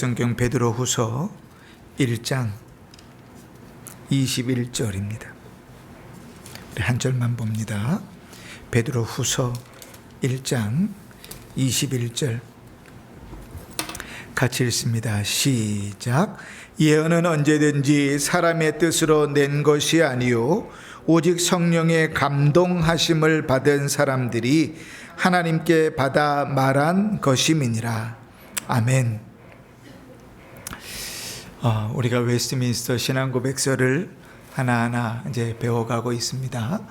신약성경 베드로후서 1장 21절입니다. 우리 한 절만 봅니다. 베드로후서 1장 21절 같이 읽습니다. 시작. 예언은 언제든지 사람의 뜻으로 낸 것이 아니요 오직 성령의 감동하심을 받은 사람들이 하나님께 받아 말한 것임이니라. 아멘. 우리가 웨스트민스터 신앙고백서를 하나하나 이제 배워가고 있습니다.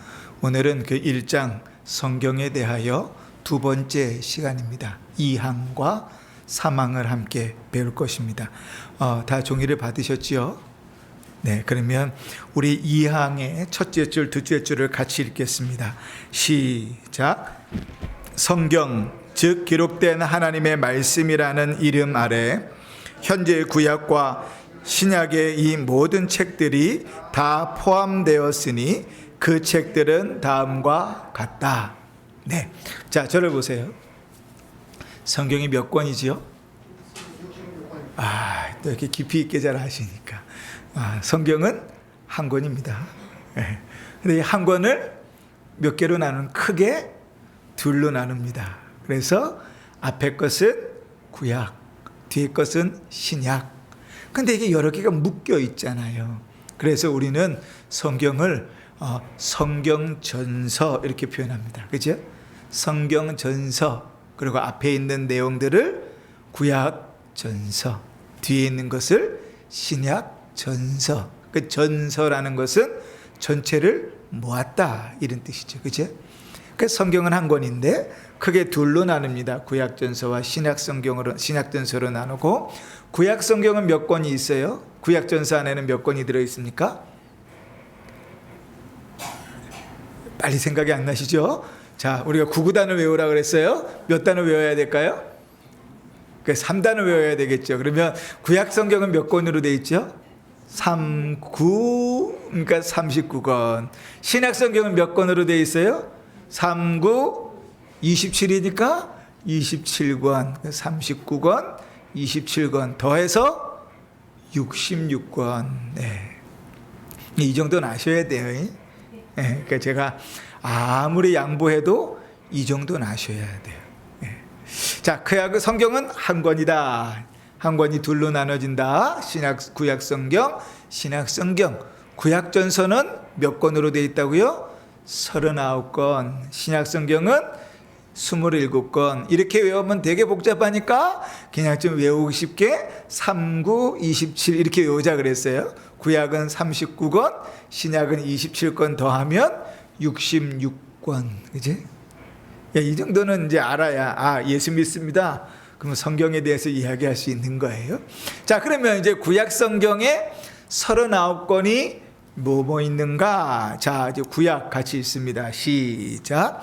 오늘은 그 1장 성경에 대하여 두 번째 시간입니다. 2항과 3항을 함께 배울 것입니다. 다 종이를 받으셨지요? 네, 그러면 우리 2항의 첫째 줄, 둘째 줄을 같이 읽겠습니다. 시작. 성경, 즉 기록된 하나님의 말씀이라는 이름 아래 현재 구약과 신약의 이 모든 책들이 다 포함되었으니 그 책들은 다음과 같다. 네, 자 저를 보세요. 성경이 몇 권이지요? 또 이렇게 깊이 있게 잘 아시니까. 성경은 한 권입니다. 근데 이 한 권을 몇 개로 크게 둘로 나눕니다. 그래서 앞에 것은 구약, 뒤에 것은 신약. 근데 이게 여러 개가 묶여 있잖아요. 그래서 우리는 성경을 성경전서 이렇게 표현합니다. 그죠? 성경전서. 그리고 앞에 있는 내용들을 구약전서, 뒤에 있는 것을 신약전서. 그 전서라는 것은 전체를 모았다 이런 뜻이죠. 그죠? 그 성경은 한 권인데 크게 둘로 나눕니다. 구약전서와 신약전서로 나누고, 구약성경은 몇 권이 있어요? 구약전서 안에는 몇 권이 들어있습니까? 빨리 생각이 안 나시죠? 자, 우리가 구구단을 외우라 그랬어요. 몇 단을 외워야 될까요? 3단을 외워야 되겠죠. 그러면 구약성경은 몇 권으로 되어 있죠? 그러니까 39권. 신약성경은 몇 권으로 되어 있어요? 27이니까 27권. 39권, 27권 더해서 66권. 네. 이 정도는 아셔야 돼요. 네. 그러니까 제가 아무리 양보해도 이 정도는 아셔야 돼요. 네. 자, 그 성경은 한 권이다. 한 권이 둘로 나눠진다. 구약성경, 신약성경. 구약전서는 몇 권으로 되어 있다고요? 39권. 신약성경은 27권. 이렇게 외우면 되게 복잡하니까 그냥 좀 외우기 쉽게 39, 27 이렇게 외우자 그랬어요. 구약은 39권, 신약은 27권 더하면 66권. 그지? 이 정도는 이제 알아야 예수 믿습니다. 그러면 성경에 대해서 이야기할 수 있는 거예요. 자, 그러면 이제 구약 성경에 39권이 뭐 있는가? 자, 이제 구약 같이 읽습니다. 시작.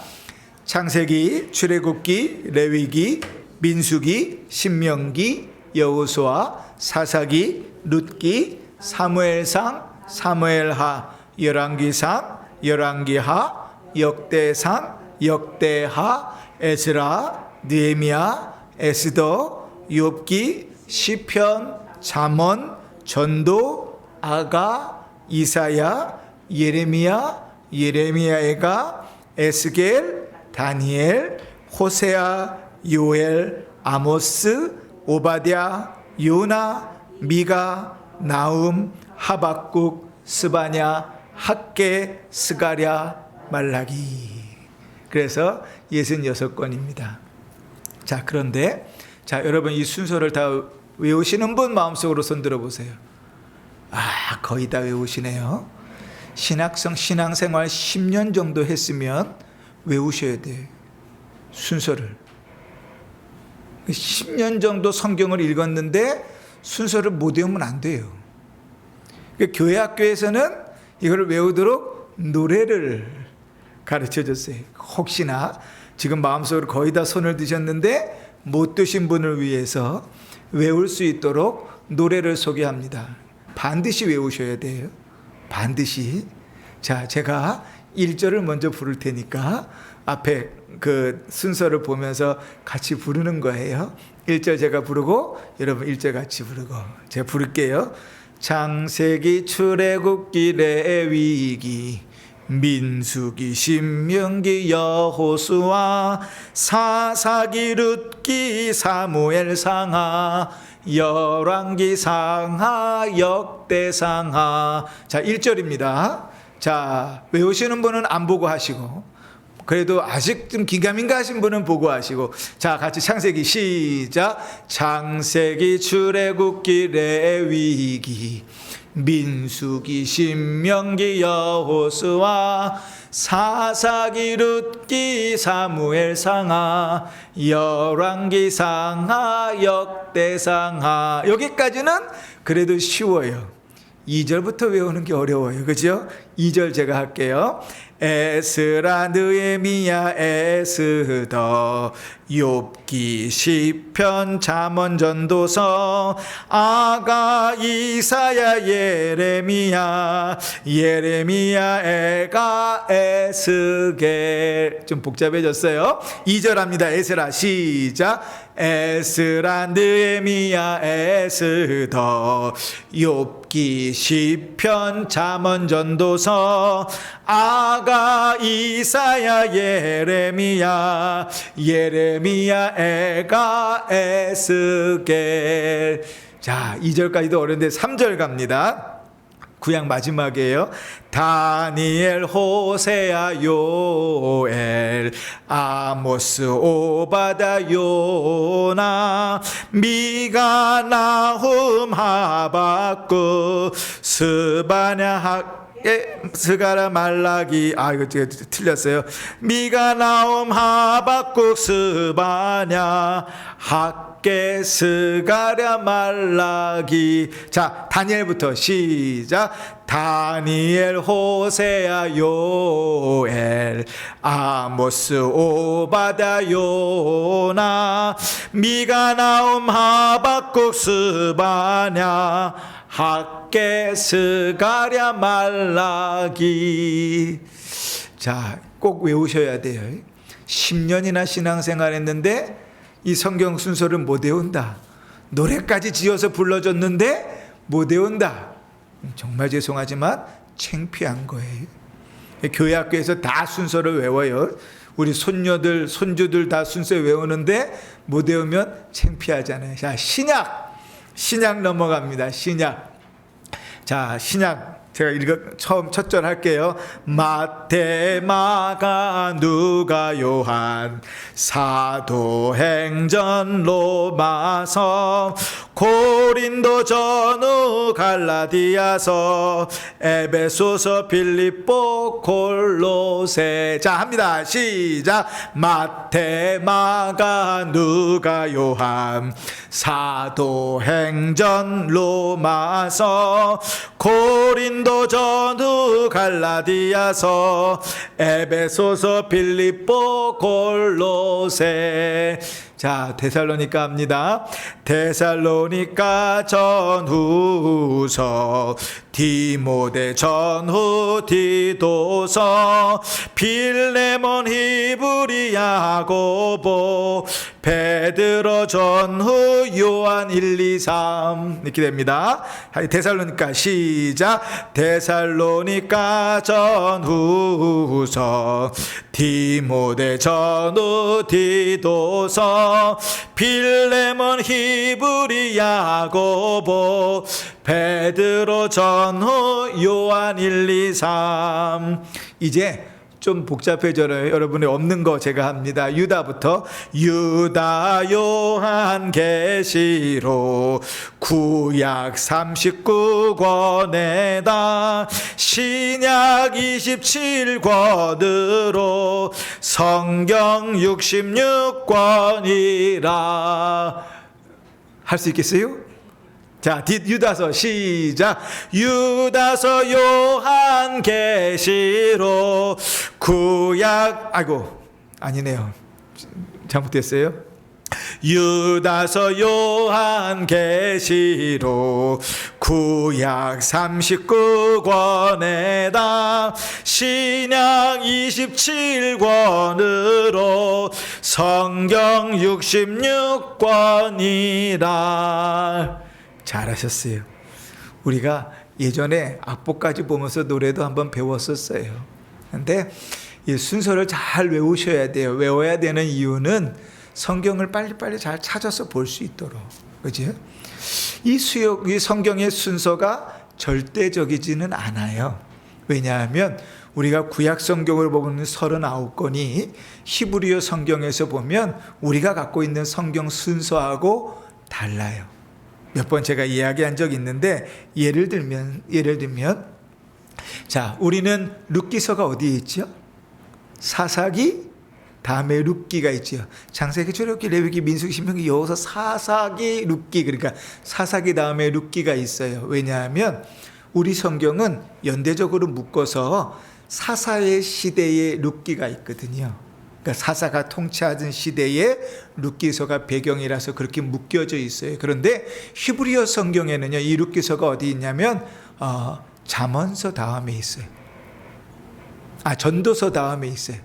창세기, 출애굽기, 레위기, 민수기, 신명기, 여호수아, 사사기, 룻기, 사무엘상, 사무엘하, 열왕기상, 열왕기하, 역대상, 역대하, 에스라, 느헤미야, 에스더, 욥기, 시편, 잠언, 전도, 아가, 이사야, 예레미야, 예레미야가, 에스겔, 다니엘, 호세아, 요엘, 아모스, 오바댜, 요나, 미가, 나움, 하박국, 스바냐, 학개, 스가랴, 말라기. 그래서 66권입니다. 자, 그런데 여러분 이 순서를 다 외우시는 분 마음속으로 손 들어보세요. 거의 다 외우시네요. 신앙생활 10년 정도 했으면 외우셔야 돼. 순서를. 10년 정도 성경을 읽었는데 순서를 못 외우면 안 돼요. 교회 학교에서는 이걸 외우도록 노래를 가르쳐 줬어요. 혹시나 지금 마음속으로 거의 다 손을 드셨는데 못 드신 분을 위해서 외울 수 있도록 노래를 소개합니다. 반드시 외우셔야 돼요. 반드시. 자, 제가 1절을 먼저 부를 테니까 앞에 그 순서를 보면서 같이 부르는 거예요. 1절 제가 부르고 여러분 1절 같이 부르고 제가 부를게요. 창세기 출애굽기 레위기 민수기 신명기 여호수아 사사기 룻기 사무엘 상하 열왕기 상하 역대상하. 자 1절입니다. 자 외우시는 분은 안 보고 하시고 그래도 아직 좀 긴가민가 하신 분은 보고 하시고. 자 같이 창세기 시작. 창세기 출애굽기 레위기 민수기 신명기 여호수아 사사기 룻기 사무엘 상하 열왕기 상하 역대상하. 여기까지는 그래도 쉬워요. 2절부터 외우는 게 어려워요. 그죠? 2절 제가 할게요. 에스라 느헤미야 에스더 욥기 시편 잠언 전도서 아가 이사야 예레미야 에가 에스겔. 좀 복잡해졌어요. 2절 합니다. 에스라 시작. 에스라 느헤미야 에스더 욥기 시편 잠언 전도서 아가 이사야 예레미야 에가 에스겔. 자 2절까지도 어려운데 3절 갑니다. 구약 마지막이에요. 다니엘 호세아 요엘 아모스 오바다 요나 미가 나훔 하박국 스바냐 스가랴 말라기. 이거 틀렸어요. 미가 나훔 하박국 스바냐 학개 스가랴 말라기. 자 다니엘부터 시작. 다니엘 호세아 요엘 아모스 오바다 요나 미가 나훔 하박국 스바냐 학개 스가랴 말라기. 자, 꼭 외우셔야 돼요. 10년이나 신앙생활 했는데 이 성경 순서를 못 외운다. 노래까지 지어서 불러줬는데 못 외운다. 정말 죄송하지만 창피한 거예요. 교회 학교에서 다 순서를 외워요. 우리 손녀들 손주들 다 순서 외우는데 못 외우면 창피하잖아요. 자, 신약 넘어갑니다. 신약. 자, 신약 제가 처음 첫 절 할게요. 마태, 마가, 누가, 요한, 사도행전, 로마서, 고린도, 전후, 갈라디아서, 에베소서, 빌립보, 골로새. 자 합니다. 시작. 마태, 마가, 누가, 요한, 사도행전, 로마서, 고린도, 전후, 갈라디아서, 에베소서, 빌립보, 골로새. 자 데살로니가 합니다. 데살로니가 전후서, 디모데 전후, 디도서, 빌레몬, 히브리, 야고보, 베드로 전후, 요한 1, 2, 3 이렇게 됩니다. 데살로니가 시작. 데살로니가 전후서, 디모데 전후, 디도서, 빌레몬, 히브리, 야고보, 베드로 전후, 요한 1, 2, 3. 이제 좀 복잡해져요. 여러분이 없는 거 제가 합니다. 유다부터. 유다, 요한, 계시록, 구약 39권에다 신약 27권으로 성경 66권이라. 할 수 있겠어요? 자, 유다서 시작. 유다서, 요한, 계시록, 구약. 아니네요. 잘못됐어요. 유다서, 요한계시록, 구약 39권에다 신약 27권으로 성경 66권이라. 잘하셨어요. 우리가 예전에 악보까지 보면서 노래도 한번 배웠었어요. 근데 이 순서를 잘 외우셔야 돼요. 외워야 되는 이유는 성경을 빨리빨리 잘 찾아서 볼 수 있도록. 그죠? 이 성경의 순서가 절대적이지는 않아요. 왜냐하면 우리가 구약 성경을 보면 39권이 히브리어 성경에서 보면 우리가 갖고 있는 성경 순서하고 달라요. 몇 번 제가 이야기한 적이 있는데 예를 들면 자, 우리는 룻기서가 어디에 있죠? 사사기 다음에 룻기가 있죠. 창세기, 출애굽기, 레위기, 민수기, 신명기, 여호수아, 사사기, 룻기. 그러니까 사사기 다음에 룻기가 있어요. 왜냐하면 우리 성경은 연대적으로 묶어서 사사의 시대에 룻기가 있거든요. 그러니까 사사가 통치하던 시대에 룻기서가 배경이라서 그렇게 묶여져 있어요. 그런데 히브리어 성경에는요, 이 룻기서가 어디 있냐면 잠언서 다음에 있어요. 전도서 다음에 있어요.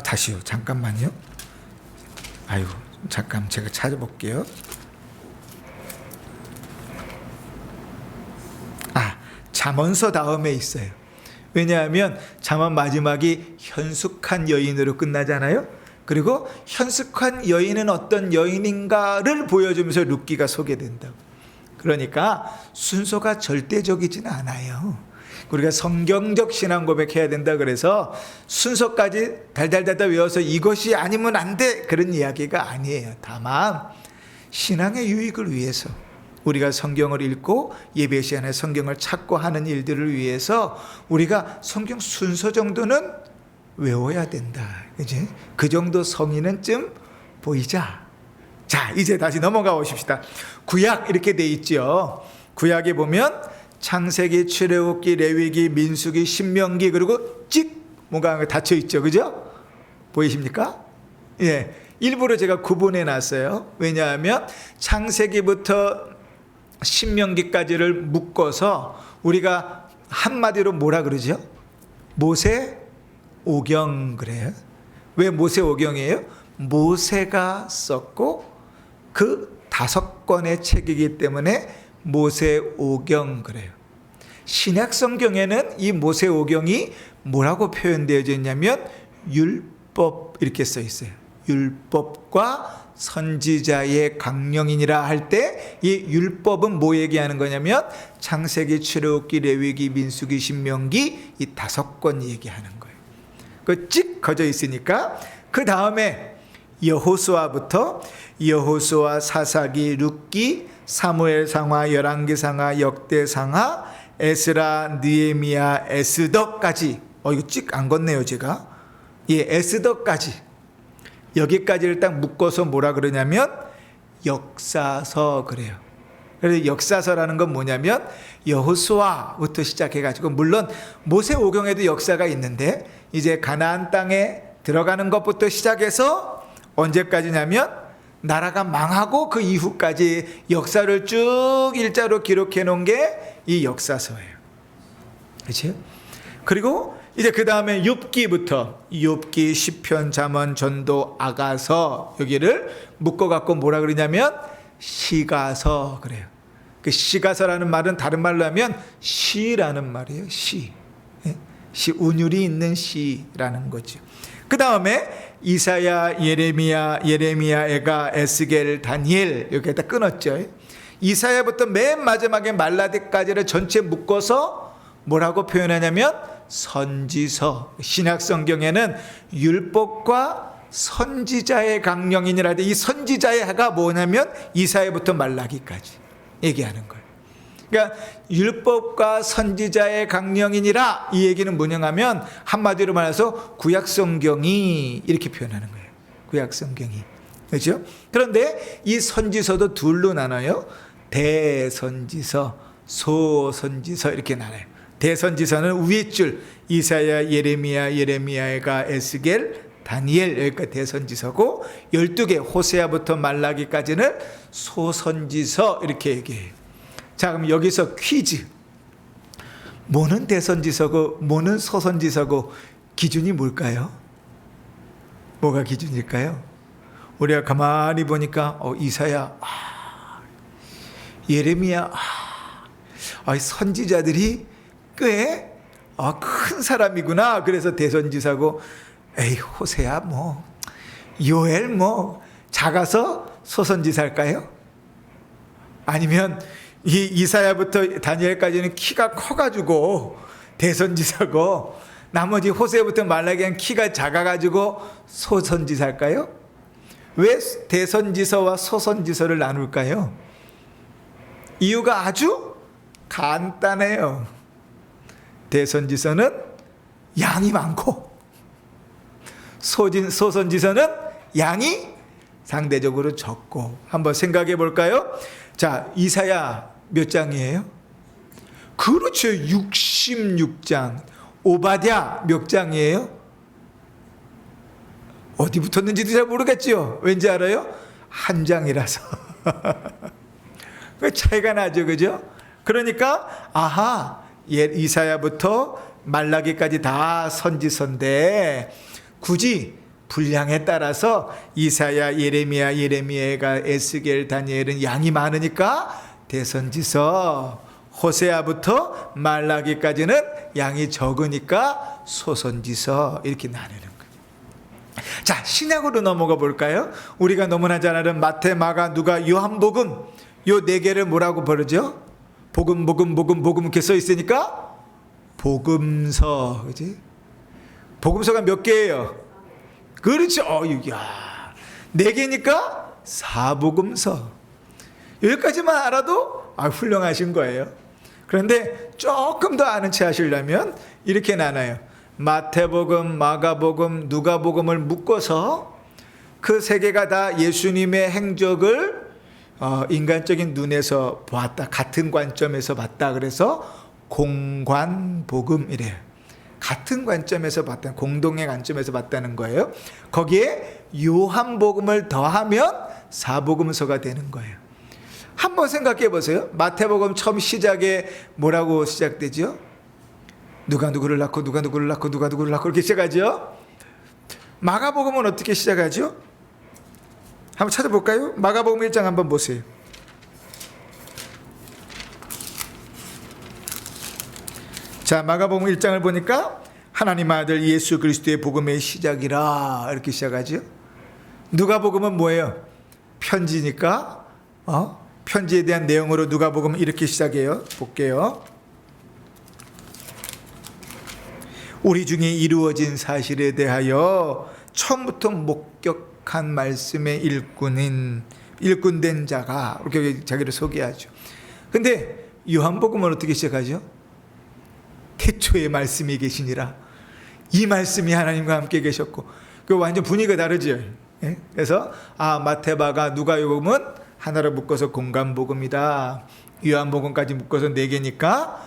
다시요. 잠깐만요. 아이고, 잠깐 제가 찾아볼게요. 잠언서 다음에 있어요. 왜냐하면 잠언 마지막이 현숙한 여인으로 끝나잖아요. 그리고 현숙한 여인은 어떤 여인인가를 보여주면서 룻기가 소개된다고. 그러니까 순서가 절대적이지는 않아요. 우리가 성경적 신앙 고백해야 된다 그래서 순서까지 달달달달 외워서 이것이 아니면 안 돼, 그런 이야기가 아니에요. 다만 신앙의 유익을 위해서 우리가 성경을 읽고 예배 시간에 성경을 찾고 하는 일들을 위해서 우리가 성경 순서 정도는 외워야 된다. 그치? 그 정도 성의는 좀 보이자. 자, 이제 다시 넘어가 보십시다. 구약 이렇게 돼 있죠. 구약에 보면 창세기, 출애굽기, 레위기, 민수기, 신명기, 그리고 뭔가 닫혀 있죠. 그죠? 보이십니까? 예. 일부러 제가 구분해 놨어요. 왜냐하면 창세기부터 신명기까지를 묶어서 우리가 한마디로 뭐라 그러죠? 모세 오경 그래요. 왜 모세 오경이에요? 모세가 썼고 그 5권의 책이기 때문에 모세 오경 그래요. 신약 성경에는 이 모세 오경이 뭐라고 표현되어져 있냐면 율법 이렇게 써 있어요. 율법과 선지자의 강령이니라 할 때 이 율법은 뭐 얘기하는 거냐면 창세기, 출애굽기, 레위기, 민수기, 신명기 이 5권 얘기하는 거예요. 그 찍 커져 있으니까 그 다음에 여호수아부터 여호수아, 사사기, 룻기, 사무엘 상하, 열왕기 상하, 역대 상하, 에스라, 느헤미야, 에스더까지. 이거 찍 안 걷네요 제가. 에스더까지. 여기까지를 딱 묶어서 뭐라 그러냐면 역사서 그래요. 그래서 역사서라는 건 뭐냐면 여호수아부터 시작해가지고, 물론 모세 오경에도 역사가 있는데 이제 가나안 땅에 들어가는 것부터 시작해서 언제까지냐면 나라가 망하고 그 이후까지 역사를 쭉 일자로 기록해 놓은 게 이 역사서예요. 그렇죠? 그리고 이제 그 다음에 욥기부터 욥기, 시편, 잠언, 전도, 아가서 여기를 묶어갖고 뭐라 그러냐면 시가서 그래요. 그 시가서라는 말은 다른 말로 하면 시라는 말이에요. 시. 운율이 있는 시라는 거죠. 그 다음에 이사야, 예레미야, 에가, 에스겔, 다니엘 여기에다 끊었죠. 이사야부터 맨 마지막에 말라디까지를 전체 묶어서 뭐라고 표현하냐면 선지서. 신약 성경에는 율법과 선지자의 강령이니라. 이 선지자의 해가 뭐냐면 이사야부터 말라기까지 얘기하는 거예요. 그러니까 율법과 선지자의 강령이니라 이 얘기는 뭐냐면 한마디로 말해서 구약 성경이 이렇게 표현하는 거예요. 구약 성경이. 그렇죠? 그런데 이 선지서도 둘로 나눠요. 대선지서, 소선지서 이렇게 나눠요. 대선지서는 위에 줄 이사야, 예레미야, 에가, 에스겔, 다니엘, 여기까지 대선지서고 12개 호세아부터 말라기까지는 소선지서 이렇게 얘기해요. 자, 그럼 여기서 퀴즈. 뭐는 대선지서고 뭐는 소선지서고 기준이 뭘까요? 뭐가 기준일까요? 우리가 가만히 보니까 이사야, 예레미야, 선지자들이 꽤 큰 사람이구나. 그래서 대선지서고, 에이, 호세야 뭐, 요엘 뭐 작아서 소선지사일까요? 아니면 이 이사야부터 다니엘까지는 키가 커가지고 대선지사고, 나머지 호세부터 말라기는 키가 작아가지고 소선지사일까요? 왜 대선지서와 소선지서를 나눌까요? 이유가 아주 간단해요. 대선지서는 양이 많고 소선지서는 양이 상대적으로 적고. 한번 생각해 볼까요? 자, 이사야 몇 장이에요? 그렇죠, 66장. 오바댜 몇 장이에요? 어디 붙었는지도 잘 모르겠죠. 왠지 알아요? 한 장이라서. 그 차이가 나죠, 그죠? 그러니까 이사야부터 말라기까지 다 선지서인데 굳이 분량에 따라서 이사야, 예레미야가 에스겔, 다니엘은 양이 많으니까 대선지서, 호세아부터 말라기까지는 양이 적으니까 소선지서, 이렇게 나누는 거예요. 자, 신약으로 넘어가 볼까요? 우리가 너무나 잘 아는 마태, 마가, 누가, 요한복음, 요 네 개를 뭐라고 부르죠? 복음 이렇게 써 있으니까 복음서, 그지? 복음서가 몇 개예요? 그렇죠. 네 개니까 사복음서. 여기까지만 알아도 훌륭하신 거예요. 그런데 조금 더 아는 체 하시려면 이렇게 나눠요. 마태복음, 마가복음, 누가복음을 묶어서 그 세 개가 다 예수님의 행적을 인간적인 눈에서 보았다, 같은 관점에서 봤다. 그래서 공관복음이래요. 같은 관점에서 봤다, 공동의 관점에서 봤다는 거예요. 거기에 요한복음을 더하면 사복음서가 되는 거예요. 한번 생각해 보세요. 마태복음 처음 시작에 뭐라고 시작되죠? 누가 누구를 낳고 누가 누구를 낳고 누가 누구를 낳고 이렇게 시작하죠. 마가복음은 어떻게 시작하죠? 한번 찾아볼까요? 마가복음 1장 한번 보세요. 자, 마가복음 1장을 보니까 하나님 아들 예수 그리스도의 복음의 시작이라 이렇게 시작하죠. 누가복음은 뭐예요? 편지니까 편지에 대한 내용으로 누가복음은 이렇게 시작해요. 볼게요. 우리 중에 이루어진 사실에 대하여 처음부터 목격한 말씀의 일꾼된 자가, 이렇게 자기를 소개하죠. 근데 요한복음은 어떻게 시작하죠? 태초에 말씀이 계시니라. 이 말씀이 하나님과 함께 계셨고. 그 완전 분위기가 다르죠. 예? 그래서 마태, 마가, 누가복음은 하나로 묶어서 공관복음이다. 요한복음까지 묶어서 4개니까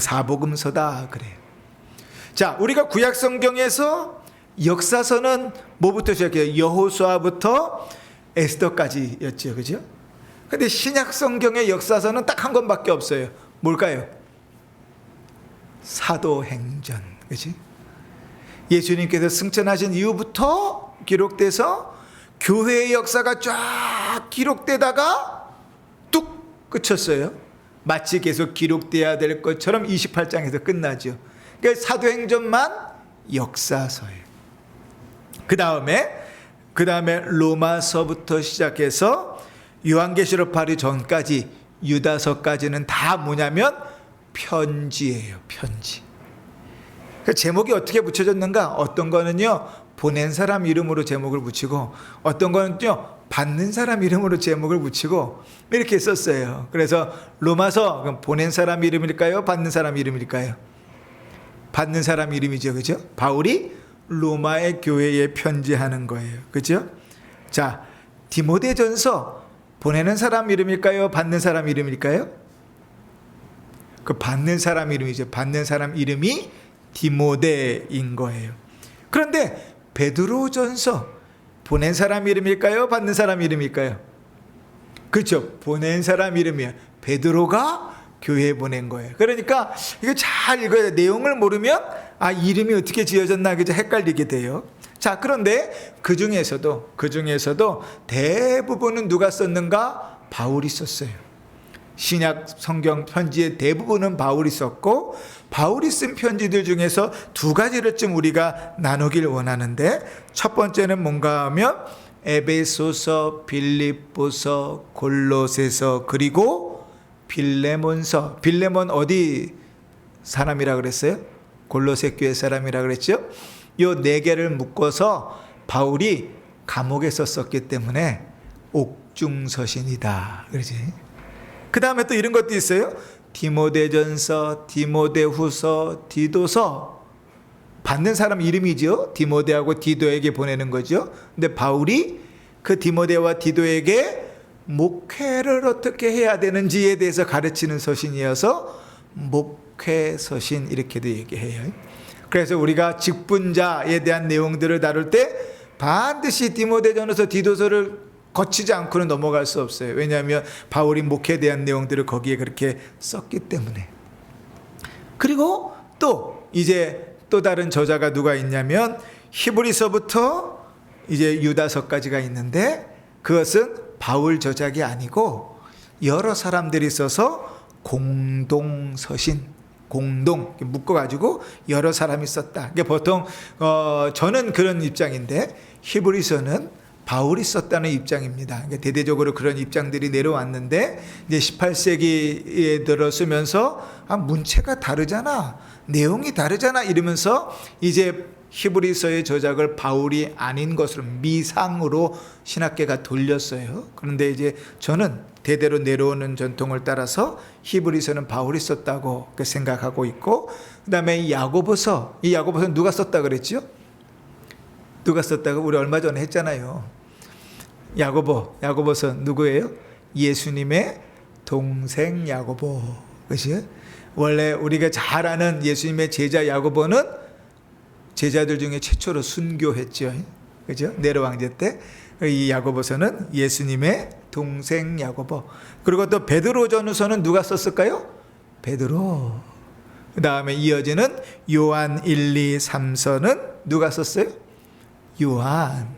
사복음서다 그래요. 자, 우리가 구약 성경에서 역사서는 뭐부터 시작해요? 여호수아부터 에스더까지였죠, 그죠? 근데 신약 성경의 역사서는 딱 한 권밖에 없어요. 뭘까요? 사도행전, 그지? 예수님께서 승천하신 이후부터 기록돼서 교회의 역사가 쫙 기록되다가 뚝 그쳤어요. 마치 계속 기록돼야 될 것처럼 28장에서 끝나죠. 그러니까 사도행전만 역사서예요. 그 다음에 로마서부터 시작해서 요한계시록 발의 전까지 유다서까지는 다 뭐냐면 편지예요. 편지. 그 제목이 어떻게 붙여졌는가? 어떤 거는요 보낸 사람 이름으로 제목을 붙이고, 어떤 거는요 받는 사람 이름으로 제목을 붙이고 이렇게 썼어요. 그래서 로마서, 그럼 보낸 사람 이름일까요? 받는 사람 이름일까요? 받는 사람 이름이죠, 그죠? 바울이 로마의 교회에 편지하는 거예요, 그죠? 자, 디모데전서 보내는 사람 이름일까요? 받는 사람 이름일까요? 그 받는 사람 이름이죠. 받는 사람 이름이 디모데인 거예요. 그런데 베드로전서, 보낸 사람 이름일까요? 받는 사람 이름일까요? 그렇죠. 보낸 사람 이름이에요. 베드로가 교회에 보낸 거예요. 그러니까 이거 잘 읽어야 돼. 내용을 모르면 이름이 어떻게 지어졌나 그저 헷갈리게 돼요. 자, 그런데 그 중에서도 대부분은 누가 썼는가? 바울이 썼어요. 신약 성경 편지의 대부분은 바울이 썼고, 바울이 쓴 편지들 중에서 두 가지를 좀 우리가 나누길 원하는데, 첫 번째는 뭔가 하면 에베소서, 빌립보서, 골로새서, 그리고 빌레몬서. 빌레몬 어디 사람이라 그랬어요? 골로새 교회 사람이라 그랬죠? 요 네 개를 묶어서 바울이 감옥에 썼었기 때문에 옥중서신이다 그러지. 그 다음에 또 이런 것도 있어요. 디모데전서, 디모데후서, 디도서. 받는 사람 이름이죠. 디모데하고 디도에게 보내는 거죠. 근데 바울이 그 디모데와 디도에게 목회를 어떻게 해야 되는지에 대해서 가르치는 서신이어서 목회서신 이렇게도 얘기해요. 그래서 우리가 직분자에 대한 내용들을 다룰 때 반드시 디모데전서, 디도서를 거치지 않고는 넘어갈 수 없어요. 왜냐하면 바울이 목회에 대한 내용들을 거기에 그렇게 썼기 때문에. 그리고 또 이제 또 다른 저자가 누가 있냐면 히브리서부터 이제 유다서까지가 있는데, 그것은 바울 저작이 아니고 여러 사람들이 써서 공동서신, 공동 묶어가지고 여러 사람이 썼다. 그러니까 보통 저는 그런 입장인데, 히브리서는 바울이 썼다는 입장입니다. 그러니까 대대적으로 그런 입장들이 내려왔는데, 이제 18세기에 들어서면서 문체가 다르잖아, 내용이 다르잖아 이러면서 이제 히브리서의 저작을 바울이 아닌 것으로 미상으로 신학계가 돌렸어요. 그런데 이제 저는 대대로 내려오는 전통을 따라서 히브리서는 바울이 썼다고 생각하고 있고, 그 다음에 이 야고보서, 이 야고보서는 누가 썼다 그랬죠? 누가 썼다고 우리 얼마 전에 했잖아요. 야고보서 누구예요? 예수님의 동생 야고보. 그치? 원래 우리가 잘 아는 예수님의 제자 야고보는 제자들 중에 최초로 순교했죠. 그죠? 네로 왕제 때. 이 야고보서는 예수님의 동생 야고보. 그리고 또 베드로전후서는 누가 썼을까요? 베드로. 그 다음에 이어지는 요한 1, 2, 3서는 누가 썼어요? 요한.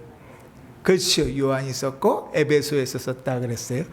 그렇죠. 요한이 썼고 에베소에서 썼다 그랬어요.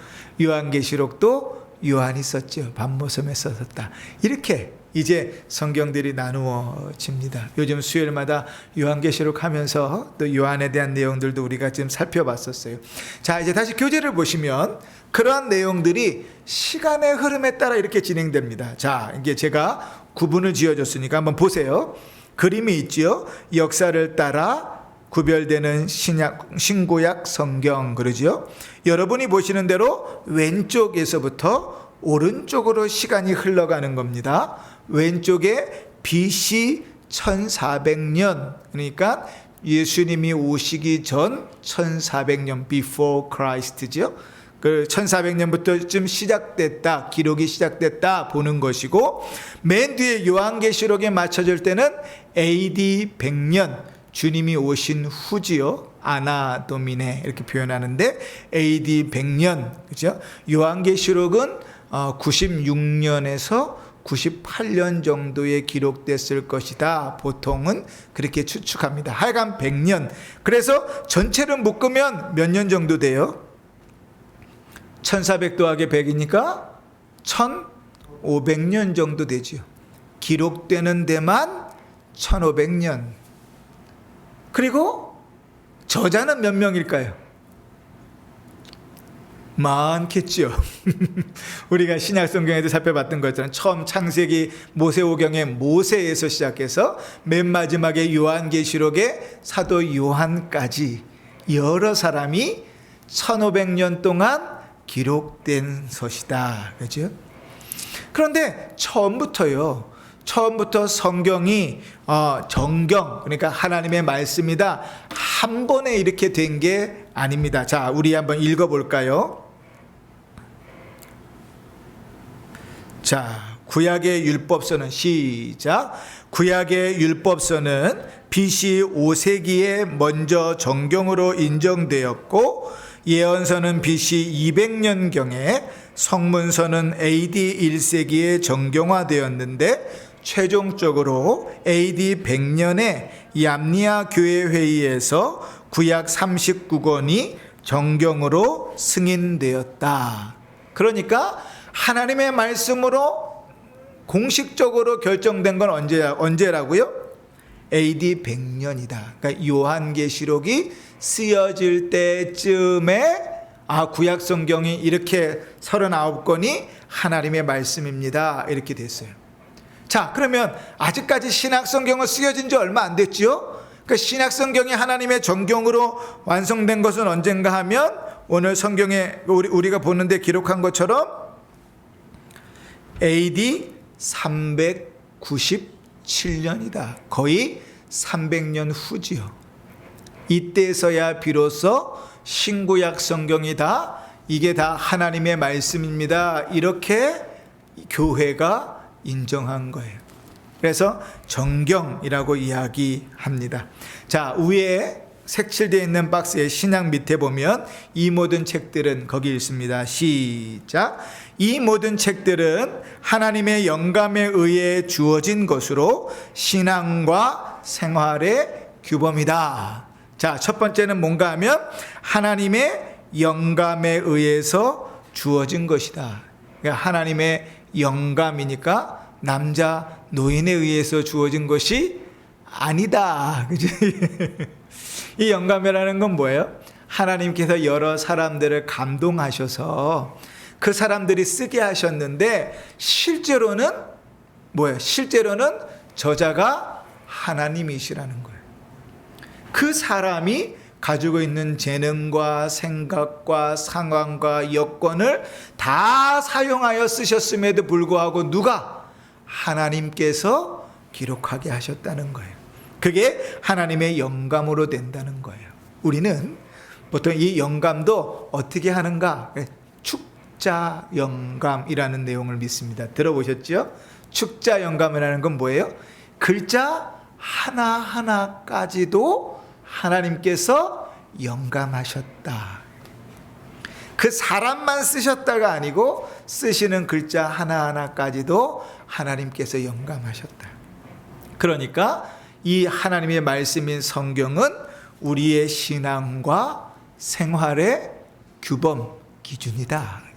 요한계시록도 요한이 썼죠. 반모섬에 썼다. 이렇게 이제 성경들이 나누어집니다. 요즘 수요일마다 요한계시록 하면서 또 요한에 대한 내용들도 우리가 지금 살펴봤었어요. 자, 이제 다시 교재를 보시면 그러한 내용들이 시간의 흐름에 따라 이렇게 진행됩니다. 자, 이게 제가 구분을 지어줬으니까 한번 보세요. 그림이 있죠. 역사를 따라 구별되는 신구약 성경, 그러죠. 여러분이 보시는 대로 왼쪽에서부터 오른쪽으로 시간이 흘러가는 겁니다. 왼쪽에 BC 1400년, 그러니까 예수님이 오시기 전 1400년, before Christ죠. 그 1400년부터쯤 시작됐다, 기록이 시작됐다 보는 것이고, 맨 뒤에 요한계시록에 맞춰질 때는 AD 100년, 주님이 오신 후지요. 아나 도미네 이렇게 표현하는데 AD 100년, 그죠? 요한계시록은 96년에서 98년 정도에 기록됐을 것이다. 보통은 그렇게 추측합니다. 하여간 100년. 그래서 전체를 묶으면 몇 년 정도 돼요? 1400 더하기 100이니까 1500년 정도 되죠. 기록되는 데만 1500년. 그리고 저자는 몇 명일까요? 많겠죠. 우리가 신약 성경에도 살펴봤던 것처럼 처음 창세기 모세오경의 모세에서 시작해서 맨 마지막에 요한계시록의 사도 요한까지 여러 사람이 1500년 동안 기록된 것이다. 그렇죠? 그런데 처음부터 성경이 정경, 그러니까 하나님의 말씀이다, 한 번에 이렇게 된 게 아닙니다. 자, 우리 한번 읽어볼까요? 자, 구약의 율법서는 시작. 구약의 율법서는 BC 5세기에 먼저 정경으로 인정되었고 예언서는 BC 200년경에 성문서는 AD 1세기에 정경화되었는데 최종적으로 AD 100년에 얌니아 교회 회의에서 구약 39권이 정경으로 승인되었다. 그러니까 하나님의 말씀으로 공식적으로 결정된 건 언제라고요? AD 100년이다. 그러니까 요한계시록이 쓰여질 때쯤에 구약 성경이 이렇게 39권이 하나님의 말씀입니다. 이렇게 됐어요. 자, 그러면 아직까지 신약 성경은 쓰여진 지 얼마 안 됐죠? 그러니까 신약 성경이 하나님의 정경으로 완성된 것은 언젠가 하면 오늘 성경에 우리가 보는데 기록한 것처럼 AD 397년이다. 거의 300년 후지요. 이때서야 비로소 신구약 성경이 이게 다 하나님의 말씀입니다. 이렇게 교회가 인정한 거예요. 그래서 정경이라고 이야기합니다. 자, 위에 색칠되어 있는 박스의 신약 밑에 보면 이 모든 책들은 거기 있습니다. 시작. 이 모든 책들은 하나님의 영감에 의해 주어진 것으로 신앙과 생활의 규범이다. 자, 첫 번째는 뭔가 하면 하나님의 영감에 의해서 주어진 것이다. 그러니까 하나님의 영감이니까 남자 노인에 의해서 주어진 것이 아니다. 그지? 이 영감이라는 건 뭐예요? 하나님께서 여러 사람들을 감동하셔서 그 사람들이 쓰게 하셨는데 실제로는 뭐예요? 실제로는 저자가 하나님이시라는 거예요. 그 사람이 가지고 있는 재능과 생각과 상황과 여건을 다 사용하여 쓰셨음에도 불구하고 누가? 하나님께서 기록하게 하셨다는 거예요. 그게 하나님의 영감으로 된다는 거예요. 우리는 보통 이 영감도 어떻게 하는가? 축자 영감이라는 내용을 믿습니다. 들어보셨죠? 축자 영감이라는 건 뭐예요? 글자 하나하나까지도 하나님께서 영감하셨다. 그 사람만 쓰셨다가 아니고 쓰시는 글자 하나하나까지도 하나님께서 영감하셨다. 그러니까 이 하나님의 말씀인 성경은 우리의 신앙과 생활의 규범, 기준이다.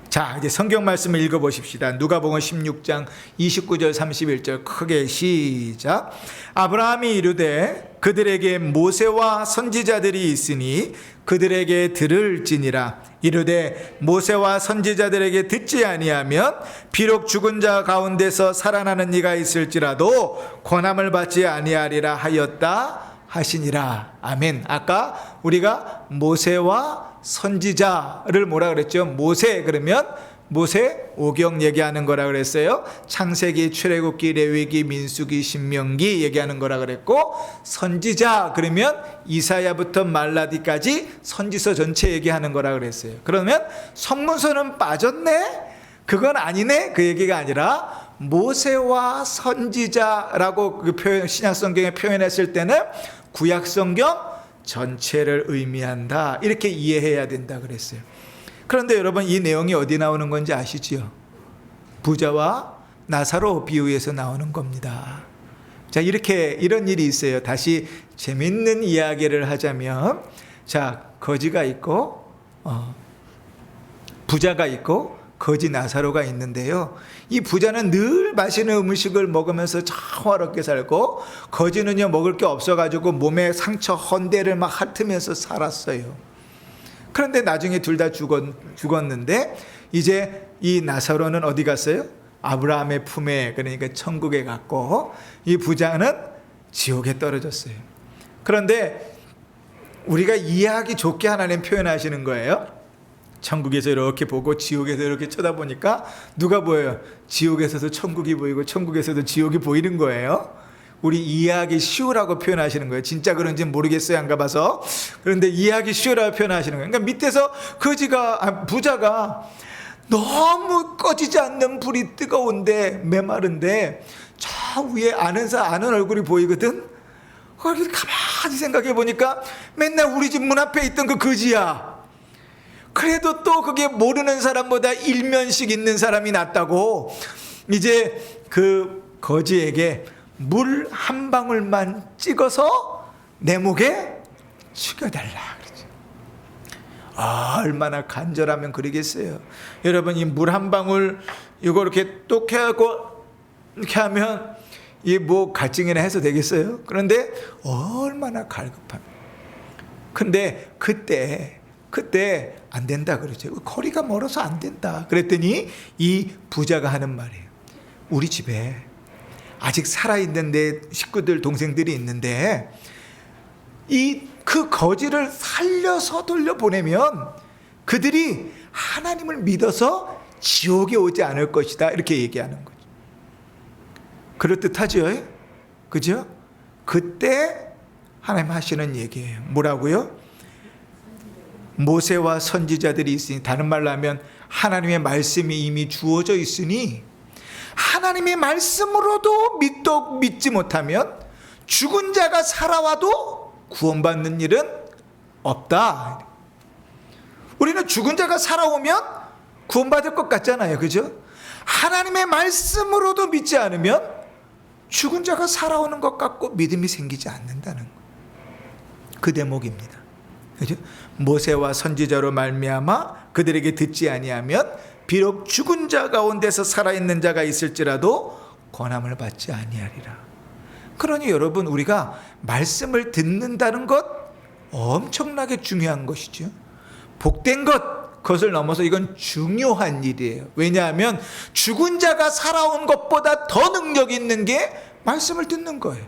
자, 이제 성경 말씀을 읽어보십시다. 누가복음 16장 29절 31절 크게 시작. 아브라함이 이르되 그들에게 모세와 선지자들이 있으니 그들에게 들을지니라. 이르되 모세와 선지자들에게 듣지 아니하면 비록 죽은 자 가운데서 살아나는 이가 있을지라도 권함을 받지 아니하리라 하였다 하시니라. 아멘. 아까 우리가 모세와 선지자를 뭐라 그랬죠? 모세 그러면 모세 오경 얘기하는 거라 그랬어요. 창세기, 출애굽기, 레위기, 민수기, 신명기 얘기하는 거라 그랬고, 선지자 그러면 이사야부터 말라기까지 선지서 전체 얘기하는 거라 그랬어요. 그러면 성문서는 빠졌네? 그건 아니네? 그 얘기가 아니라 모세와 선지자라고 그 표현, 신약 성경에 표현했을 때는 구약 성경 전체를 의미한다. 이렇게 이해해야 된다 그랬어요. 그런데 여러분 이 내용이 어디 나오는 건지 아시지요? 부자와 나사로 비유에서 나오는 겁니다. 자, 이런 일이 있어요. 다시 재밌는 이야기를 하자면, 자, 거지가 있고 부자가 있고 거지 나사로가 있는데요. 이 부자는 늘 맛있는 음식을 먹으면서 평화롭게 살고, 거지는요 먹을 게 없어가지고 몸에 상처 헌대를 막 핥으면서 살았어요. 그런데 나중에 둘 다 죽었는데 이제 이 나사로는 어디 갔어요? 아브라함의 품에, 그러니까 천국에 갔고, 이 부자는 지옥에 떨어졌어요. 그런데 우리가 이해하기 좋게 하나님 표현하시는 거예요. 천국에서 이렇게 보고 지옥에서 이렇게 쳐다보니까 누가 보여요? 지옥에서도 천국이 보이고 천국에서도 지옥이 보이는 거예요. 우리 이해하기 쉬우라고 표현하시는 거예요. 진짜 그런지 모르겠어요, 안 가봐서. 그런데 이해하기 쉬우라고 표현하시는 거예요. 그러니까 밑에서 부자가 너무 꺼지지 않는 불이 뜨거운데 메마른데 저 위에 아는 얼굴이 보이거든. 거기 가만히 생각해 보니까 맨날 우리 집 문 앞에 있던 그 거지야. 그래도 또 그게 모르는 사람보다 일면식 있는 사람이 낫다고 이제 그 거지에게 물 한 방울만 찍어서 내 목에 죽여달라 그러죠. 얼마나 간절하면 그러겠어요. 여러분, 이 물 한 방울 이거 이렇게 똑 해갖고 이렇게 하면 이 뭐 갈증이나 해서 되겠어요? 그런데 얼마나 갈급함. 근데 그때 안 된다 그러죠. 거리가 멀어서 안 된다. 그랬더니 이 부자가 하는 말이에요. 우리 집에 아직 살아있는 내 식구들, 동생들이 있는데 그 거지를 살려서 돌려보내면 그들이 하나님을 믿어서 지옥에 오지 않을 것이다. 이렇게 얘기하는 거죠. 그럴듯하죠? 그죠? 그때 하나님 하시는 얘기예요. 뭐라고요? 모세와 선지자들이 있으니, 다른 말로 하면 하나님의 말씀이 이미 주어져 있으니 하나님의 말씀으로도 믿지 못하면 죽은 자가 살아와도 구원받는 일은 없다. 우리는 죽은 자가 살아오면 구원받을 것 같잖아요. 그죠? 하나님의 말씀으로도 믿지 않으면 죽은 자가 살아오는 것 같고 믿음이 생기지 않는다는 것. 그 대목입니다. 그죠? 모세와 선지자로 말미암아 그들에게 듣지 아니하면 비록 죽은 자 가운데서 살아있는 자가 있을지라도 권함을 받지 아니하리라. 그러니 여러분, 우리가 말씀을 듣는다는 것 엄청나게 중요한 것이죠. 복된 것, 그것을 넘어서 이건 중요한 일이에요. 왜냐하면 죽은 자가 살아온 것보다 더 능력 있는 게 말씀을 듣는 거예요.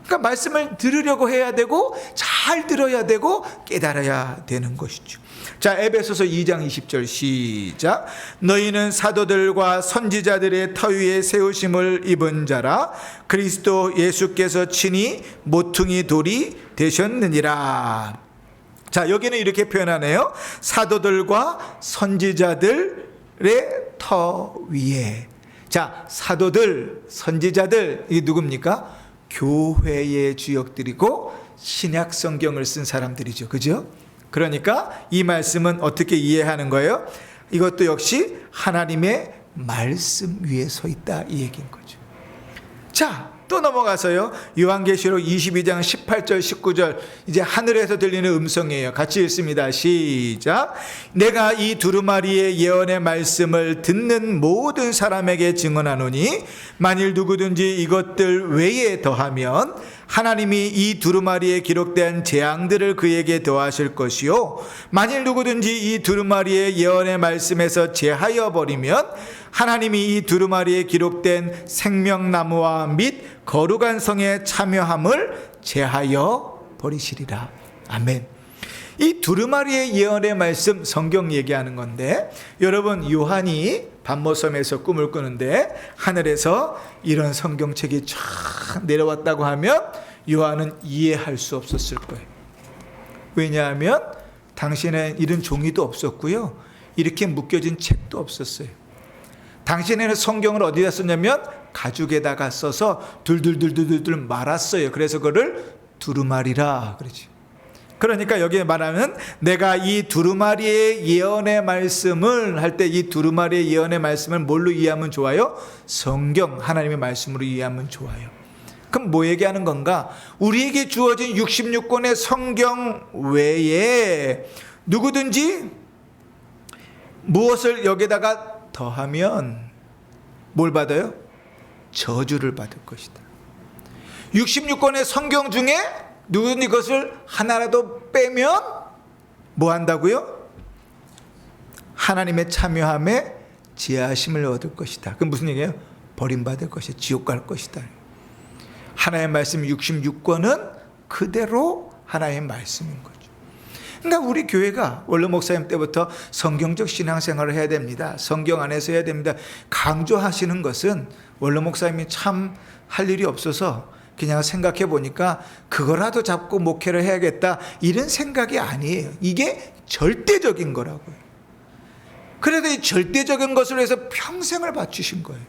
그러니까 말씀을 들으려고 해야 되고 잘 들어야 되고 깨달아야 되는 것이죠. 자, 에베소서 2장 20절 시작. 너희는 사도들과 선지자들의 터 위에 세우심을 입은 자라. 그리스도 예수께서 친히 모퉁이 돌이 되셨느니라. 자, 여기는 이렇게 표현하네요. 사도들과 선지자들의 터 위에. 자, 사도들, 선지자들, 이게 누굽니까? 교회의 주역들이고 신약 성경을 쓴 사람들이죠. 그죠? 그러니까 이 말씀은 어떻게 이해하는 거예요? 이것도 역시 하나님의 말씀 위에 서 있다, 이 얘기인 거죠. 자, 또 넘어가서요. 요한계시록 22장 18절 19절, 이제 하늘에서 들리는 음성이에요. 같이 읽습니다. 시작. 내가 이 두루마리의 예언의 말씀을 듣는 모든 사람에게 증언하노니 만일 누구든지 이것들 외에 더하면 하나님이 이 두루마리에 기록된 재앙들을 그에게 더하실 것이요, 만일 누구든지 이 두루마리의 예언의 말씀에서 제하여 버리면 하나님이 이 두루마리에 기록된 생명나무와 및 거룩한 성에 참여함을 제하여 버리시리라. 아멘. 이 두루마리의 예언의 말씀, 성경 얘기하는 건데, 여러분, 요한이 반모섬에서 꿈을 꾸는데 하늘에서 이런 성경책이 쫙 내려왔다고 하면 요한은 이해할 수 없었을 거예요. 왜냐하면 당시에는 이런 종이도 없었고요, 이렇게 묶여진 책도 없었어요. 당시에는 성경을 어디다 썼냐면 가죽에다가 써서 둘둘둘둘둘 말았어요. 그래서 그거를 두루마리라 그러죠. 그러니까 여기에 말하는 내가 이 두루마리의 예언의 말씀을 할 때 이 두루마리의 예언의 말씀을 뭘로 이해하면 좋아요? 성경, 하나님의 말씀으로 이해하면 좋아요. 그럼 뭐 얘기하는 건가? 우리에게 주어진 66권의 성경 외에 누구든지 무엇을 여기다가 더하면 뭘 받아요? 저주를 받을 것이다. 66권의 성경 중에 누구든지 이것을 하나라도 빼면 뭐 한다고요? 하나님의 참여함에 지하심을 얻을 것이다. 그럼 무슨 얘기예요? 버림받을 것이다. 지옥 갈 것이다. 하나님의 말씀 66권은 그대로 하나님의 말씀인 거죠. 그러니까 우리 교회가 원로 목사님 때부터 성경적 신앙생활을 해야 됩니다. 성경 안에서 해야 됩니다. 강조하시는 것은 원로 목사님이 참 할 일이 없어서 그냥 생각해 보니까 그거라도 잡고 목회를 해야겠다, 이런 생각이 아니에요. 이게 절대적인 거라고요. 그래도 이 절대적인 것을 위해서 평생을 바치신 거예요.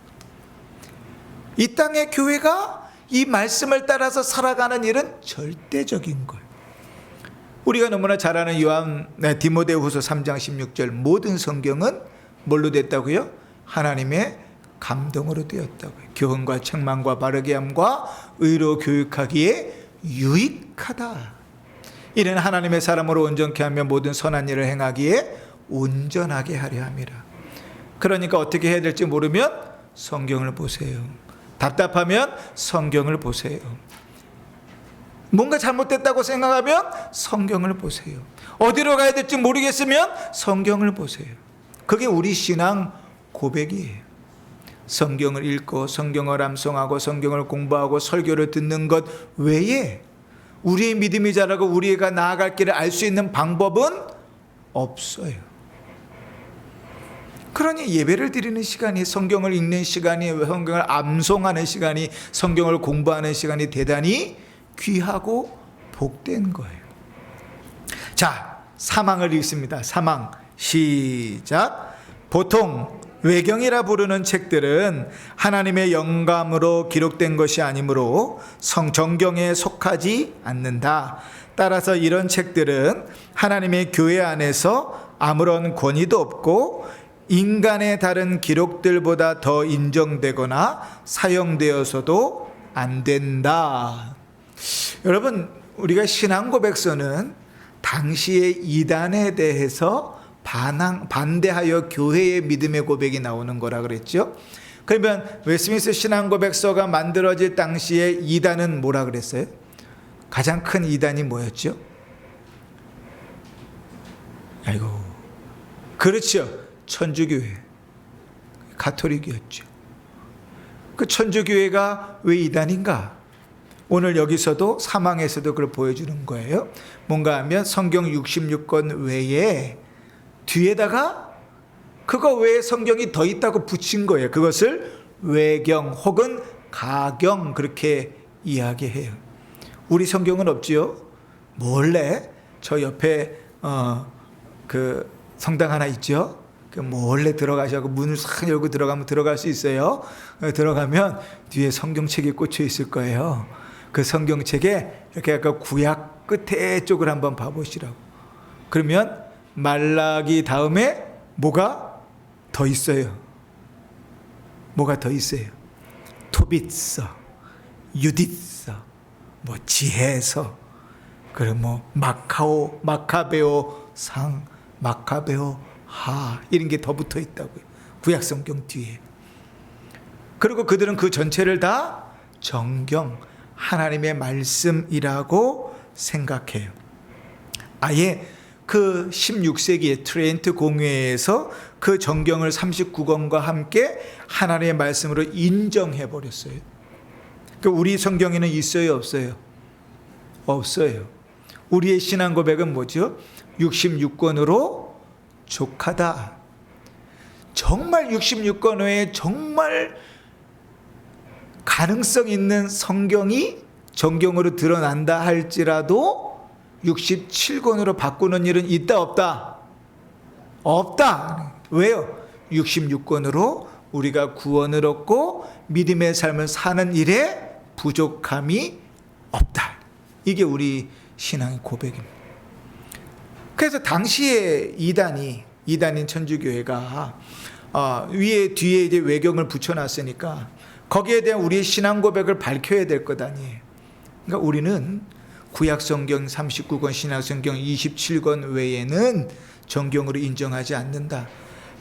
이 땅의 교회가 이 말씀을 따라서 살아가는 일은 절대적인 거예요. 우리가 너무나 잘 아는 디모데후서 3장 16절, 모든 성경은 뭘로 됐다고요? 하나님의 감동으로 되었다고요. 교훈과 책망과 바르게 함과 의로 교육하기에 유익하다. 이는 하나님의 사람으로 온전케 하며 모든 선한 일을 행하기에 온전하게 하려 함이라. 그러니까 어떻게 해야 될지 모르면 성경을 보세요. 답답하면 성경을 보세요. 뭔가 잘못됐다고 생각하면 성경을 보세요. 어디로 가야 될지 모르겠으면 성경을 보세요. 그게 우리 신앙 고백이에요. 성경을 읽고 성경을 암송하고 성경을 공부하고 설교를 듣는 것 외에 우리의 믿음이 자라고 우리가 나아갈 길을 알 수 있는 방법은 없어요. 그러니 예배를 드리는 시간이, 성경을 읽는 시간이, 성경을 암송하는 시간이, 성경을 공부하는 시간이 대단히 귀하고 복된 거예요. 자, 사망을 읽습니다. 사망 시작. 보통 외경이라 부르는 책들은 하나님의 영감으로 기록된 것이 아니므로 정경에 속하지 않는다. 따라서 이런 책들은 하나님의 교회 안에서 아무런 권위도 없고 인간의 다른 기록들보다 더 인정되거나 사용되어서도 안 된다. 여러분, 우리가 신앙 고백서는 당시의 이단에 대해서 반대하여 교회의 믿음의 고백이 나오는 거라 그랬죠. 그러면 웨스트민스터 신앙 고백서가 만들어질 당시에 이단은 뭐라 그랬어요? 가장 큰 이단이 뭐였죠? 아이고, 그렇죠. 천주교회, 가톨릭이었죠. 그 천주교회가 왜 이단인가? 오늘 여기서도 사망에서도 그걸 보여주는 거예요. 뭔가 하면 성경 66권 외에 뒤에다가 그거 외에 성경이 더 있다고 붙인 거예요. 그것을 외경 혹은 가경 그렇게 이야기해요. 우리 성경은 없지요. 몰래 저 옆에 그 성당 하나 있죠. 그 몰래 들어가셔서 문을 싹 열고 들어가면 들어갈 수 있어요. 들어가면 뒤에 성경책이 꽂혀 있을 거예요. 그 성경책에 이렇게 약간 구약 끝에 쪽을 한번 봐보시라고. 그러면 말라기 다음에 뭐가 더 있어요? 뭐가 더 있어요? 토빗서, 유디서, 뭐 지혜서, 그리고 뭐 마카베오 상, 마카베오 하, 이런 게 더 붙어 있다고요. 구약 성경 뒤에. 그리고 그들은 그 전체를 다 정경, 하나님의 말씀이라고 생각해요. 아예 그 16세기의 트렌트 공회에서 그 정경을 39권과 함께 하나님의 말씀으로 인정해 버렸어요. 우리 성경에는 있어요, 없어요? 없어요. 우리의 신앙 고백은 뭐죠? 66권으로 족하다. 정말 66권 외에 정말 가능성 있는 성경이 정경으로 드러난다 할지라도 67권으로 바꾸는 일은 있다 없다? 없다. 왜요? 66권으로 우리가 구원을 얻고 믿음의 삶을 사는 일에 부족함이 없다. 이게 우리 신앙의 고백입니다. 그래서 당시에 이단인 천주교회가 위에 뒤에 이제 외경을 붙여놨으니까 거기에 대한 우리의 신앙 고백을 밝혀야 될 것 아니에요. 그러니까 우리는 구약성경 39권, 신약성경 27권 외에는 정경으로 인정하지 않는다.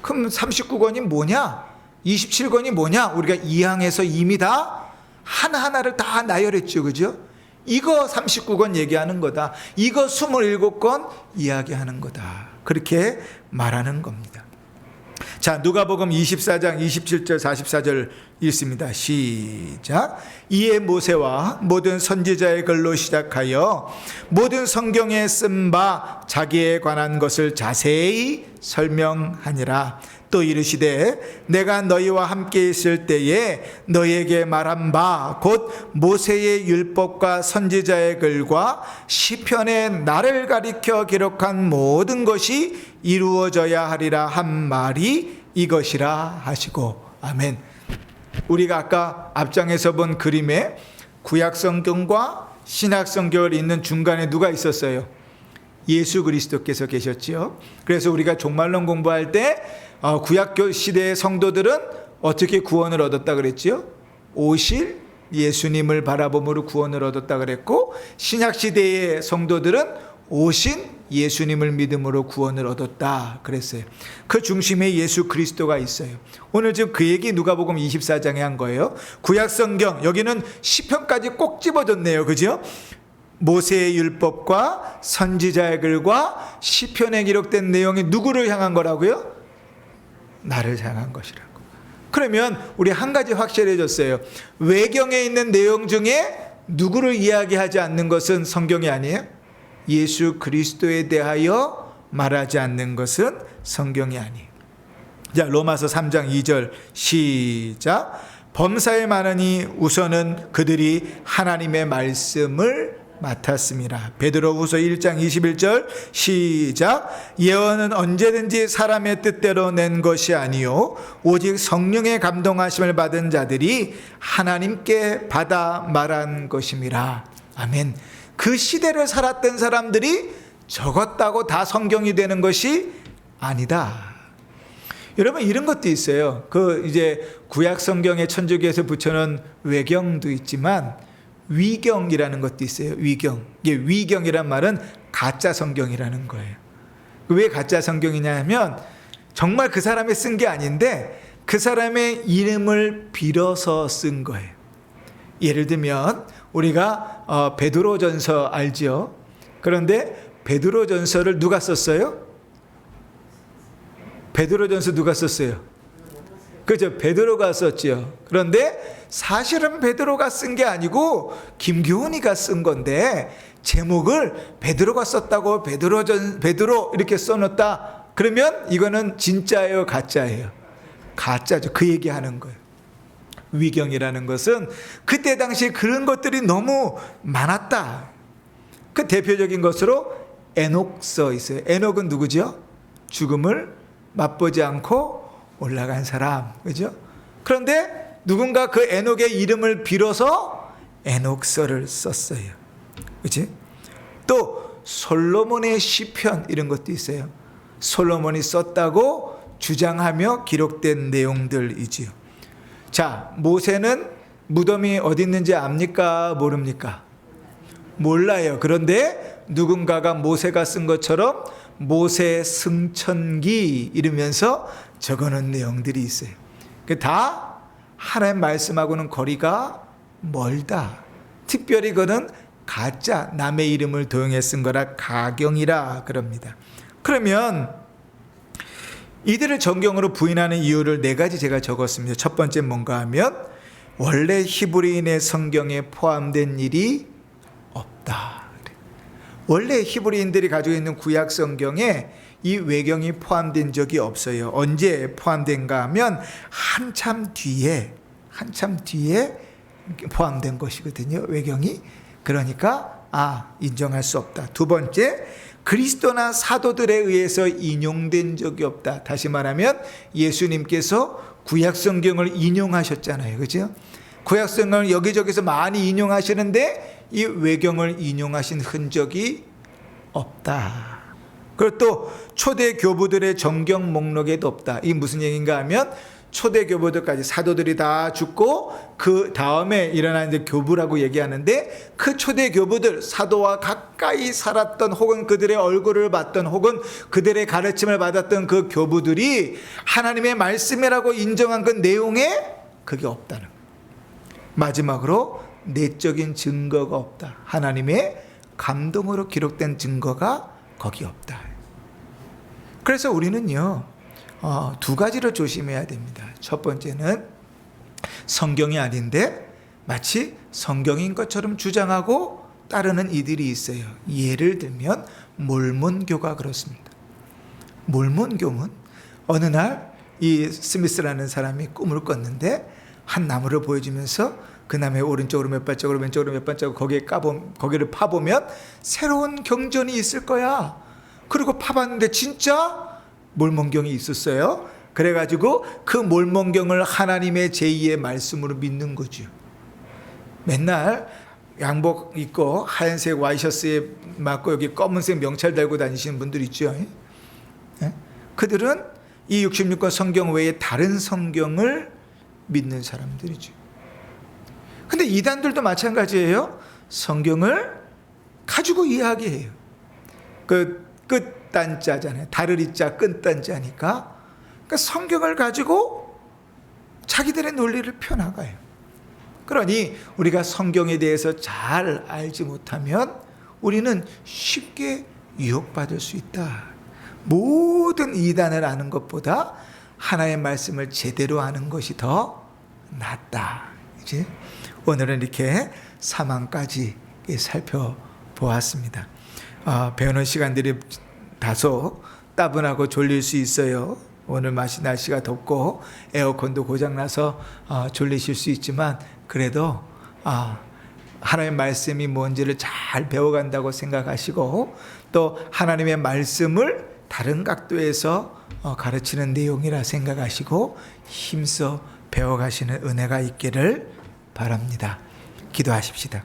그럼 39권이 뭐냐? 27권이 뭐냐? 우리가 2항에서 이미 다 하나하나를 다 나열했죠. 그죠? 이거 39권 얘기하는 거다. 이거 27권 이야기하는 거다. 그렇게 말하는 겁니다. 자, 누가복음 24장 27절 44절 읽습니다. 시작. 이에 모세와 모든 선지자의 글로 시작하여 모든 성경에 쓴 바 자기에 관한 것을 자세히 설명하니라. 또 이르시되 내가 너희와 함께 있을 때에 너희에게 말한 바 곧 모세의 율법과 선지자의 글과 시편의 나를 가리켜 기록한 모든 것이 이루어져야 하리라 한 말이 이것이라 하시고. 아멘. 우리가 아까 앞장에서 본 그림에 구약성경과 신약성경을 읽는 중간에 누가 있었어요? 예수 그리스도께서 계셨지요. 그래서 우리가 종말론 공부할 때 구약 시대의 성도들은 어떻게 구원을 얻었다 그랬지요? 오실 예수님을 바라봄으로 구원을 얻었다 그랬고, 신약 시대의 성도들은 오신 예수님을 믿음으로 구원을 얻었다 그랬어요. 그 중심에 예수 그리스도가 있어요. 오늘 지금 그 얘기 누가복음 24장에 한 거예요. 구약성경 여기는 시편까지 꼭 집어줬네요. 그죠? 모세의 율법과 선지자의 글과 시편에 기록된 내용이 누구를 향한 거라고요? 나를 향한 것이라고. 그러면 우리 한 가지 확실해졌어요. 외경에 있는 내용 중에 누구를 이야기하지 않는 것은 성경이 아니에요? 예수 그리스도에 대하여 말하지 않는 것은 성경이 아니에요. 자, 로마서 3장 2절 시작. 범사에 많으니 우선은 그들이 하나님의 말씀을 맡았습니다. 베드로후서 1장 21절 시작. 예언은 언제든지 사람의 뜻대로 낸 것이 아니요 오직 성령의 감동하심을 받은 자들이 하나님께 받아 말한 것임이라. 아멘. 그 시대를 살았던 사람들이 적었다고 다 성경이 되는 것이 아니다. 여러분, 이런 것도 있어요. 이제 구약 성경에 천주교에서 붙여놓은 외경도 있지만 위경이라는 것도 있어요. 위경. 이게 위경이란 말은 가짜 성경이라는 거예요. 왜 가짜 성경이냐 하면 정말 그 사람이 쓴 게 아닌데 그 사람의 이름을 빌어서 쓴 거예요. 예를 들면 우리가 베드로전서 알죠? 그런데 베드로전서를 누가 썼어요? 베드로전서 누가 썼어요? 그죠? 베드로가 썼죠. 그런데 사실은 베드로가 쓴 게 아니고 김교훈이가 쓴 건데 제목을 베드로가 썼다고 베드로 이렇게 써놓았다. 그러면 이거는 진짜예요, 가짜예요? 가짜죠. 그 얘기하는 거예요. 위경이라는 것은 그때 당시에 그런 것들이 너무 많았다. 그 대표적인 것으로 에녹서 있어요. 에녹은 누구죠? 죽음을 맛보지 않고 올라간 사람, 그죠? 그런데 누군가 그 에녹의 이름을 빌어서 에녹서를 썼어요. 그치? 또 솔로몬의 시편 이런 것도 있어요. 솔로몬이 썼다고 주장하며 기록된 내용들이지요. 자, 모세는 무덤이 어디 있는지 압니까? 모릅니까? 몰라요. 그런데 누군가가 모세가 쓴 것처럼 모세 승천기 이러면서 적어놓은 내용들이 있어요. 다 하나님 말씀하고는 거리가 멀다. 특별히 그거는 가짜, 남의 이름을 도용해 쓴 거라 가경이라 그럽니다. 그러면 이들을 정경으로 부인하는 이유를 네 가지 제가 적었습니다. 첫 번째 뭔가 하면 원래 히브리인의 성경에 포함된 일이 없다. 원래 히브리인들이 가지고 있는 구약 성경에 이 외경이 포함된 적이 없어요. 언제 포함된가 하면 한참 뒤에 포함된 것이거든요. 외경이. 그러니까 인정할 수 없다. 두 번째, 그리스도나 사도들에 의해서 인용된 적이 없다. 다시 말하면 예수님께서 구약 성경을 인용하셨잖아요. 그죠? 구약 성경을 여기저기서 많이 인용하시는데 이 외경을 인용하신 흔적이 없다. 그리고 또 초대 교부들의 정경 목록에도 없다. 이게 무슨 얘기인가 하면 초대 교부들까지 사도들이 다 죽고 그 다음에 일어난 이제 교부라고 얘기하는데 그 초대 교부들, 사도와 가까이 살았던 혹은 그들의 얼굴을 봤던 혹은 그들의 가르침을 받았던 그 교부들이 하나님의 말씀이라고 인정한 그 내용에 그게 없다는 거예요. 마지막으로 내적인 증거가 없다. 하나님의 감동으로 기록된 증거가 거기 없다. 그래서 우리는요, 두 가지를 조심해야 됩니다. 첫 번째는 성경이 아닌데 마치 성경인 것처럼 주장하고 따르는 이들이 있어요. 예를 들면 몰몬교가 그렇습니다. 몰몬교는 어느 날 이 스미스라는 사람이 꿈을 꿨는데 한 나무를 보여주면서 그 나무의 오른쪽으로 몇 발자국으로 왼쪽으로 몇 발자국 거기를 파보면 새로운 경전이 있을 거야. 그리고 파봤는데 진짜 몰몬경이 있었어요. 그래가지고 그 몰몬경을 하나님의 제2의 말씀으로 믿는 거죠. 맨날 양복 입고 하얀색 와이셔츠에 맞고 여기 검은색 명찰 달고 다니시는 분들 있죠. 그들은 이 66권 성경 외에 다른 성경을 믿는 사람들이죠. 근데 이단들도 마찬가지예요. 성경을 가지고 이야기해요. 그 끝단자잖아요. 다르리자 끝단자니까. 그러니까 성경을 가지고 자기들의 논리를 펴나가요. 그러니 우리가 성경에 대해서 잘 알지 못하면 우리는 쉽게 유혹받을 수 있다. 모든 이단을 아는 것보다 하나의 말씀을 제대로 아는 것이 더 낫다. 이제 오늘은 이렇게 사망까지 살펴보았습니다. 배우는 시간들이 다소 따분하고 졸릴 수 있어요. 오늘 날씨가 덥고 에어컨도 고장나서 졸리실 수 있지만 그래도 하나님의 말씀이 뭔지를 잘 배워간다고 생각하시고 또 하나님의 말씀을 다른 각도에서 가르치는 내용이라 생각하시고 힘써 배워가시는 은혜가 있기를 바랍니다. 기도하십시다.